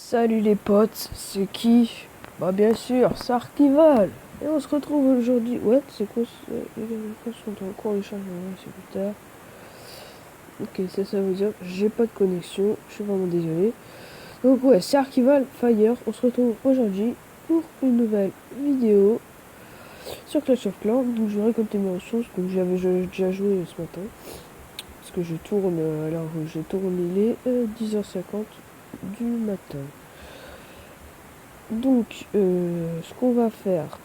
Salut les potes, c'est qui? Bah bien sûr, Sarkival. Et on se retrouve aujourd'hui. Ouais, c'est quoi ce... Ils sont en cours de chargement, c'est plus tard. Ok, ça veut dire j'ai pas de connexion, je suis vraiment désolé. Donc ouais, c'est Archival Fire, on se retrouve aujourd'hui pour une nouvelle vidéo sur Clash of Clans. Donc je vais récolter mes ressources, donc j'avais déjà joué ce matin. Parce que je tourne, alors j'ai tourné les 10h50 du matin. Donc, ce qu'on va faire,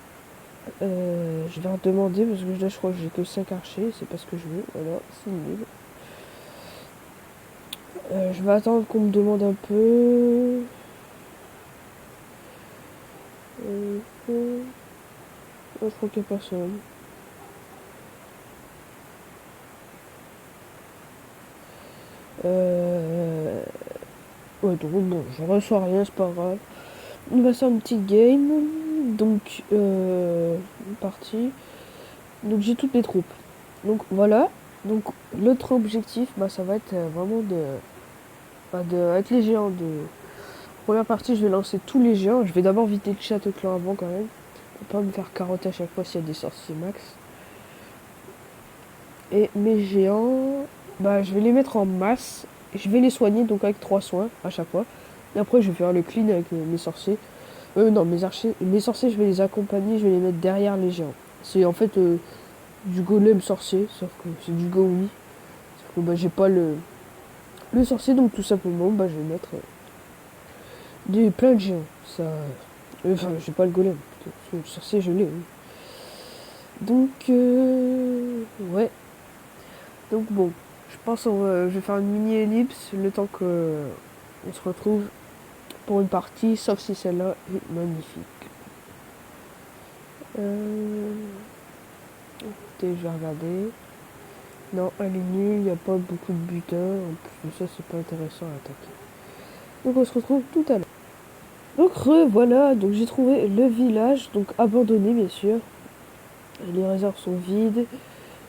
je vais redemander parce que là je crois que j'ai que 5 archers, c'est pas ce que je veux, voilà, c'est nul. Je vais attendre qu'on me demande un peu. Je crois qu'il n'y a personne. Ouais, donc bon, je reçois rien, c'est pas grave. On va faire une petite game. Donc, partie. Donc j'ai toutes les troupes. Donc voilà. Donc l'autre objectif, bah, ça va être vraiment avec les géants de. Première partie, je vais lancer tous les géants. Je vais d'abord vider le château clan avant quand même. Pour pas me faire carotter à chaque fois s'il y a des sorciers max. Et mes géants, bah je vais les mettre en masse. Je vais les soigner donc avec 3 soins à chaque fois. Et après je vais faire le clean avec mes sorciers. Non, mes archers. Mes sorciers, je vais les accompagner, je vais les mettre derrière les géants. C'est en fait du golem sorcier, sauf que c'est du goumi. Sauf que bah, j'ai pas le sorcier, donc tout simplement bah, je vais mettre plein de géants. Ça, enfin, j'ai pas le golem. Le sorcier, je l'ai. Oui. Donc, ouais. Donc bon, je pense je vais faire une mini ellipse le temps que on se retrouve pour une partie, sauf si celle-là est magnifique. Écoutez, je vais regarder. Non, elle est nulle, il n'y a pas beaucoup de butins. En plus de ça, c'est pas intéressant à attaquer. Donc on se retrouve tout à l'heure. Donc voilà, donc j'ai trouvé le village, donc abandonné bien sûr. Les réserves sont vides,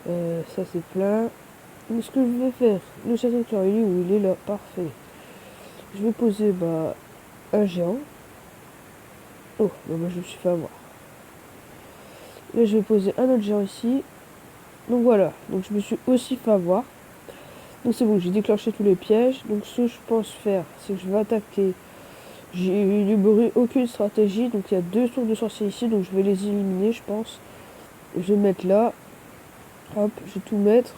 ça c'est plein. Mais ce que je vais faire, le château de Clarilly, où il est là, parfait. Je vais poser un géant. Oh, bah, je me suis fait avoir. Là je vais poser un autre géant ici. Donc voilà, donc je me suis aussi fait avoir. Donc c'est bon, j'ai déclenché tous les pièges. Donc ce que je pense faire, c'est que je vais attaquer. J'ai élaboré aucune stratégie, donc il y a 2 tours de sorciers ici, donc je vais les éliminer je pense. Je vais mettre là. Hop, je vais tout mettre.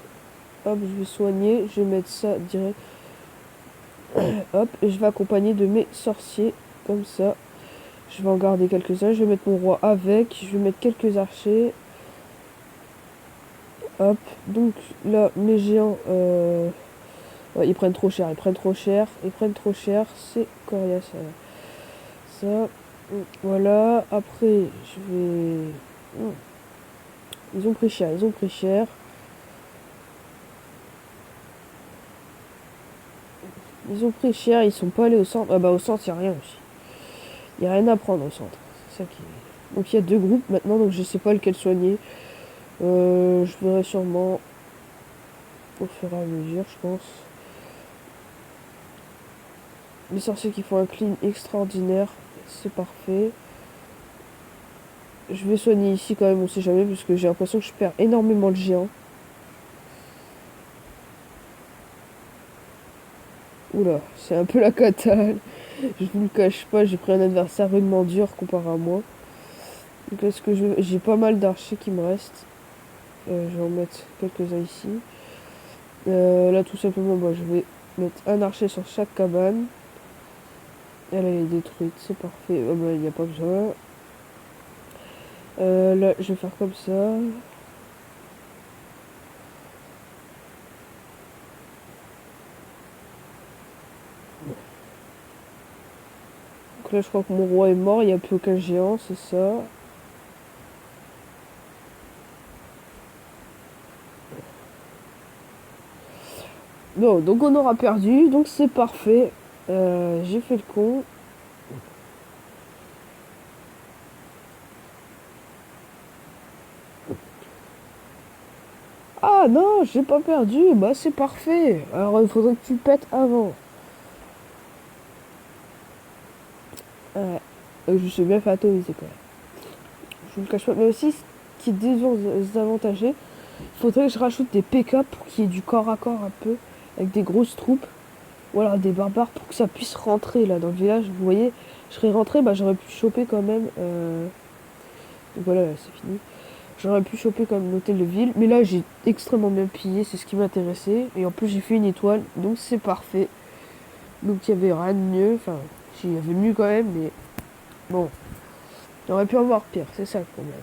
Hop, je vais soigner. Je vais mettre ça direct. Hop, et je vais accompagner de mes sorciers. Comme ça. Je vais en garder quelques-uns. Je vais mettre mon roi avec. Je vais mettre quelques archers. Hop. Donc là, mes géants. Ouais, ils prennent trop cher. Ils prennent trop cher. Ils prennent trop cher. C'est coriace. Ça. Voilà. Après, je vais. Ils ont pris cher. Ils ont pris cher. Ils ont pris cher, ils sont pas allés au centre. Ah bah au centre, il n'y a rien aussi. Il n'y a rien à prendre au centre. C'est ça qui est... Donc il y a 2 groupes maintenant, donc je sais pas lequel soigner. Je verrai sûrement au fur et à mesure, je pense. Les sorciers qui font un clean extraordinaire, c'est parfait. Je vais soigner ici quand même, on sait jamais, parce que j'ai l'impression que je perds énormément de géants. Oula, c'est un peu la catale. Je vous le cache pas, j'ai pris un adversaire rudement dur comparé à moi. Donc est-ce que j'ai pas mal d'archers qui me restent. Je vais en mettre quelques-uns ici. Là tout simplement je vais mettre un archer sur chaque cabane. Elle est détruite, c'est parfait. Oh, il n'y a pas besoin. Là je vais faire comme ça. Donc là je crois que mon roi est mort, il n'y a plus aucun géant, c'est ça. Bon, donc on aura perdu, donc c'est parfait. J'ai fait le con. Ah non, j'ai pas perdu, bah c'est parfait. Alors il faudrait que tu pètes avant. Ouais. Je me suis bien fait atomiser quand même. Je vous le cache pas. Mais aussi, ce qui est désavantagé, il faudrait que je rajoute des PK pour qu'il y ait du corps à corps un peu, avec des grosses troupes, ou alors des barbares pour que ça puisse rentrer là dans le village. Vous voyez, je serais rentré, bah j'aurais pu choper quand même. Donc voilà, c'est fini. J'aurais pu choper quand même l'hôtel de ville, mais là j'ai extrêmement bien pillé, c'est ce qui m'intéressait. Et en plus j'ai fait une étoile, donc c'est parfait. Donc il y avait rien de mieux, enfin, il y avait mieux quand même, mais bon, il aurait pu avoir pire, c'est ça le problème.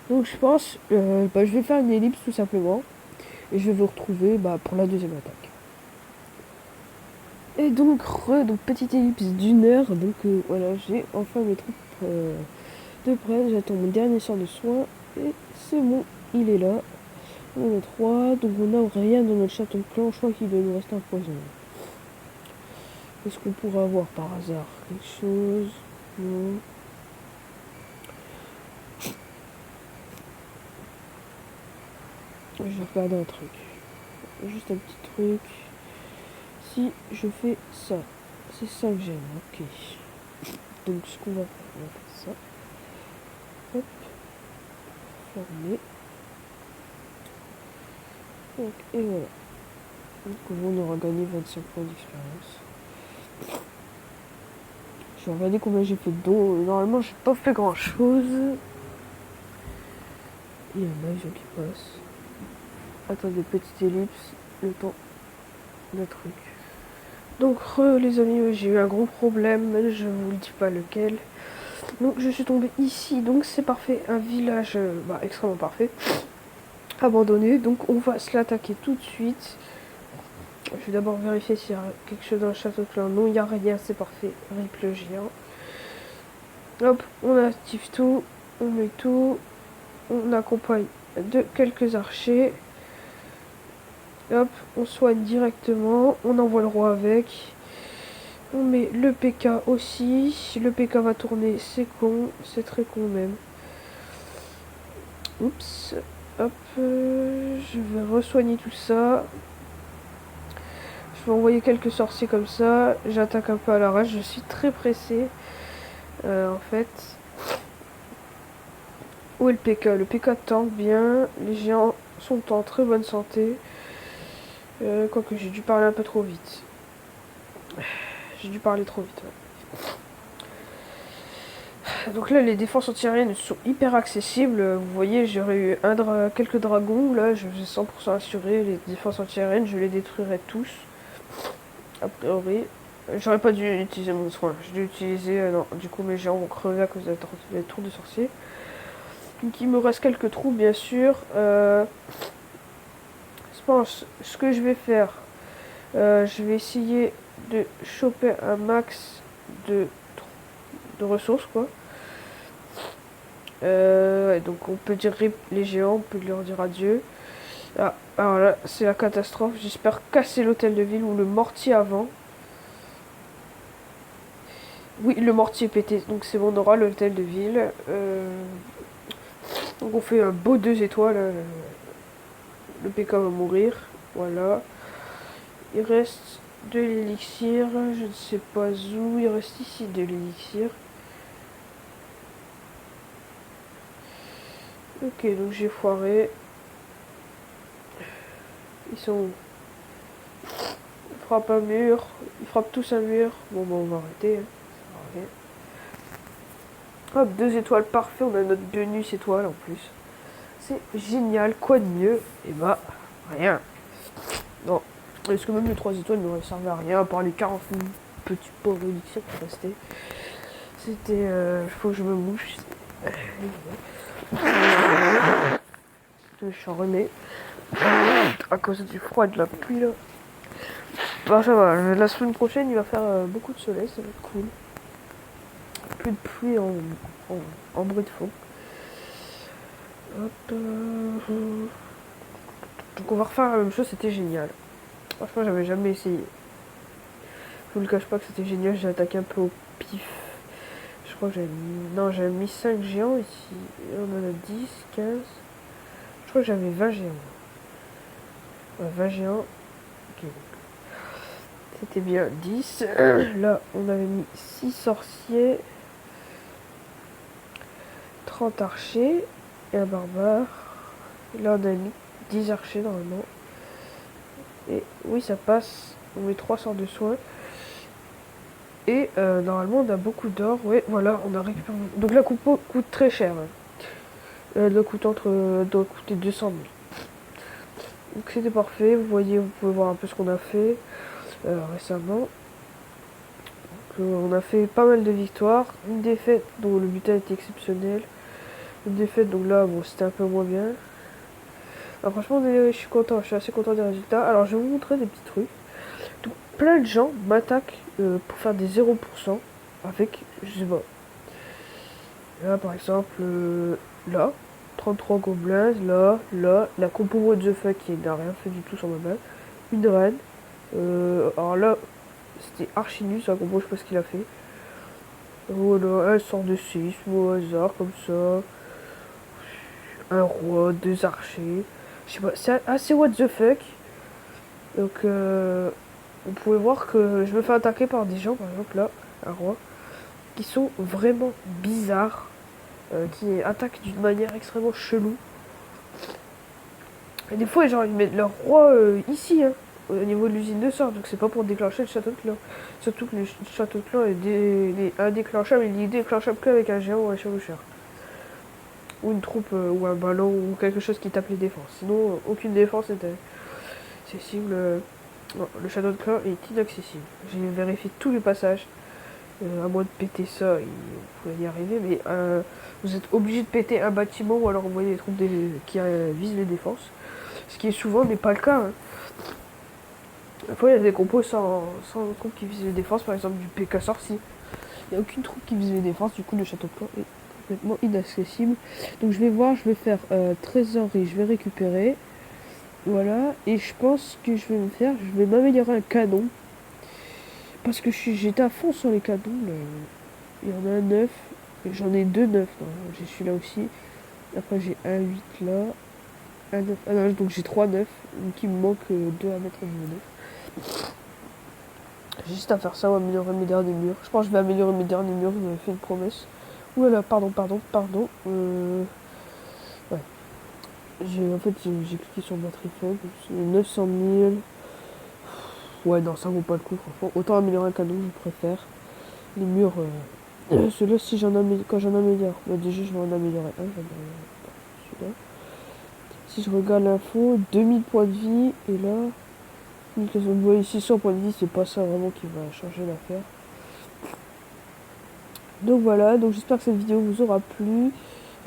Donc je pense, je vais faire une ellipse tout simplement, et je vais vous retrouver pour la deuxième attaque. Et donc, donc petite ellipse d'1 heure, donc voilà, j'ai enfin mes troupes de près, j'attends mon dernier sort de soin, et c'est bon, il est là. On est 3, donc on n'a rien dans notre château de clan, je crois qu'il doit nous rester un poison. Est-ce qu'on pourrait avoir par hasard quelque chose? Non. Je vais regarder un truc. Juste un petit truc. Si je fais ça, c'est ça que j'aime, ok. Donc ce qu'on va faire, on va faire ça. Hop. Fermer. Donc, et voilà. Donc on aura gagné 25 points d'expérience. Je vais regarder combien j'ai fait de dons. Normalement, j'ai pas fait grand chose. Il y a un avion qui passe. Attendez, petite ellipse. Le temps d'un truc. Donc, les amis, j'ai eu un gros problème. Je vous le dis pas lequel. Donc, je suis tombée ici. Donc, c'est parfait. Un village extrêmement parfait. Abandonné. Donc, on va se l'attaquer tout de suite. Je vais d'abord vérifier s'il y a quelque chose dans le château de clan. Non, il n'y a rien. C'est parfait. Rip le géant. Hop, on active tout. On met tout. On accompagne de quelques archers. Hop, on soigne directement. On envoie le roi avec. On met le PK aussi. Le PK va tourner. C'est con. C'est très con même. Oups. Hop. Je vais resoigner tout ça. Je vais envoyer quelques sorciers comme ça. J'attaque un peu à l'arrache. Je suis très pressé. En fait. Où est le PK? Le PK tank bien. Les géants sont en très bonne santé. Quoique j'ai dû parler un peu trop vite. J'ai dû parler trop vite. Ouais. Donc là, les défenses antiaériennes sont hyper accessibles. Vous voyez, j'aurais eu quelques dragons. Là, je faisais 100% assuré. Les défenses antiaériennes, je les détruirais tous. A priori. J'aurais pas dû utiliser mon soin. J'ai dû utiliser... non, du coup, mes géants vont crever à cause des tours de sorciers. Donc, il me reste quelques trous, bien sûr. Je pense, ce que je vais faire... je vais essayer de choper un max de ressources, quoi. Donc on peut dire rip les géants, on peut leur dire adieu. Ah, alors là, c'est la catastrophe. J'espère casser l'hôtel de ville ou le mortier avant. Oui, le mortier est pété, donc c'est bon, on aura l'hôtel de ville. Donc on fait un beau 2 étoiles. Le PK va mourir. Voilà. Il reste de l'élixir. Je ne sais pas où. Il reste ici de l'élixir. Ok, donc j'ai foiré. Ils sont où? Ils frappent un mur. Ils frappent tous un mur. Bon, on va arrêter. Hein. Hop, 2 étoiles, parfait. On a notre bonus étoile en plus. C'est génial. Quoi de mieux? Et rien. Non. Est-ce que même les 3 étoiles n'auraient servi à rien, à part les 40 000 petits pauvres élixirs qui restaient? C'était... faut que je me mouche. Je suis remets. À cause du froid et de la pluie là. Bah ça va, la semaine prochaine il va faire beaucoup de soleil, ça va être cool. Plus de pluie en bruit de fond. Hop, donc on va refaire la même chose, c'était génial. Franchement j'avais jamais essayé. Je vous le cache pas que c'était génial, j'ai attaqué un peu au pif. Je crois que j'avais mis... Non, j'avais mis 5 géants ici. Et on en a 10, 15. Je crois que j'avais 20 géants. Ouais, 20 géants. Ok. C'était bien 10. Là, on avait mis 6 sorciers, 30 archers et un barbare. Et là, on a mis 10 archers normalement. Et oui, ça passe. On met 3 sorts de soins. Et normalement, on a beaucoup d'or. Oui, voilà, on a récupéré. Donc la coupe coûte très cher. Elle doit coûter 200 000. Donc c'était parfait. Vous voyez, vous pouvez voir un peu ce qu'on a fait récemment. On a fait pas mal de victoires. Une défaite dont le butin était exceptionnel. Une défaite, donc là, bon, c'était un peu moins bien. Alors franchement, je suis content, je suis assez content des résultats. Alors je vais vous montrer des petits trucs. Donc, plein de gens m'attaquent pour faire des 0% avec, je sais pas. Là par exemple, là, 33 gobelins, là, la compo what the fuck qui n'a rien fait du tout sur ma balle. Une reine. Alors là, c'était archi nul, ça compo, je sais pas ce qu'il a fait. Voilà, un sort de 6 au hasard, comme ça. Un roi, 2 archers. Je sais pas, c'est assez what the fuck. Donc, vous pouvez voir que je me fais attaquer par des gens, par exemple là, un roi, qui sont vraiment bizarres, qui attaquent d'une manière extrêmement chelou. Et des fois, genre, ils mettent leur roi ici, hein, au niveau de l'usine de sorts, donc c'est pas pour déclencher le château de clan. Surtout que le château de clan est indéclenchable, il est déclenchable qu'avec un géant ou un chevaucheur. Ou une troupe, ou un ballon, ou quelque chose qui tape les défenses. Sinon, aucune défense n'est accessible. Non, le château de clan est inaccessible. J'ai vérifié tous les passages. À moins de péter ça, vous pouvez y arriver, mais vous êtes obligé de péter un bâtiment ou alors envoyer des troupes qui visent les défenses. Ce qui est souvent n'est pas le cas. Hein. Parfois, il y a des compos sans troupes qui visent les défenses, par exemple du PK sorcier. Il n'y a aucune troupe qui vise les défenses, du coup le château de clan est complètement inaccessible. Donc je vais voir, je vais faire trésorerie, je vais récupérer. Voilà, et je pense que je vais me faire, je vais m'améliorer un canon. Parce que j'étais à fond sur les canons. Il y en a un 9. Et j'en ai deux 9. J'ai celui-là aussi. Après j'ai un 8 là. Un 9. Ah non, donc j'ai 3 9. Donc il me manque 2 à mettre au niveau 9. J'ai juste à faire ça ou améliorer mes derniers murs. Je pense que je vais améliorer mes derniers murs. Je m'avais fait une promesse. Oulala, pardon. Ouais. En fait, j'ai cliqué sur batterie faible. 900 000. Ouais, non, ça vaut pas le coup, franchement. Autant améliorer un canon, je préfère. Les murs, celui-là, si quand j'en améliore. Bah, déjà, je vais en améliorer un. Celui-là. Si je regarde l'info, 2000 points de vie. Et là, vous voyez, 600 points de vie, c'est pas ça vraiment qui va changer l'affaire. Donc voilà, donc j'espère que cette vidéo vous aura plu.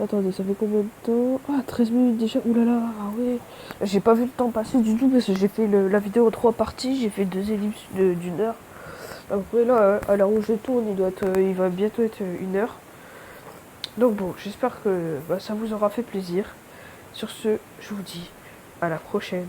Attendez, ça fait combien de temps? Ah, 13 minutes déjà. Oulala, ah ouais. J'ai pas vu le temps passer du tout parce que j'ai fait la vidéo en 3 parties. J'ai fait 2 ellipses d'une heure. Après là, à l'heure où je tourne, il va bientôt être 1 heure. Donc bon, j'espère que ça vous aura fait plaisir. Sur ce, je vous dis à la prochaine.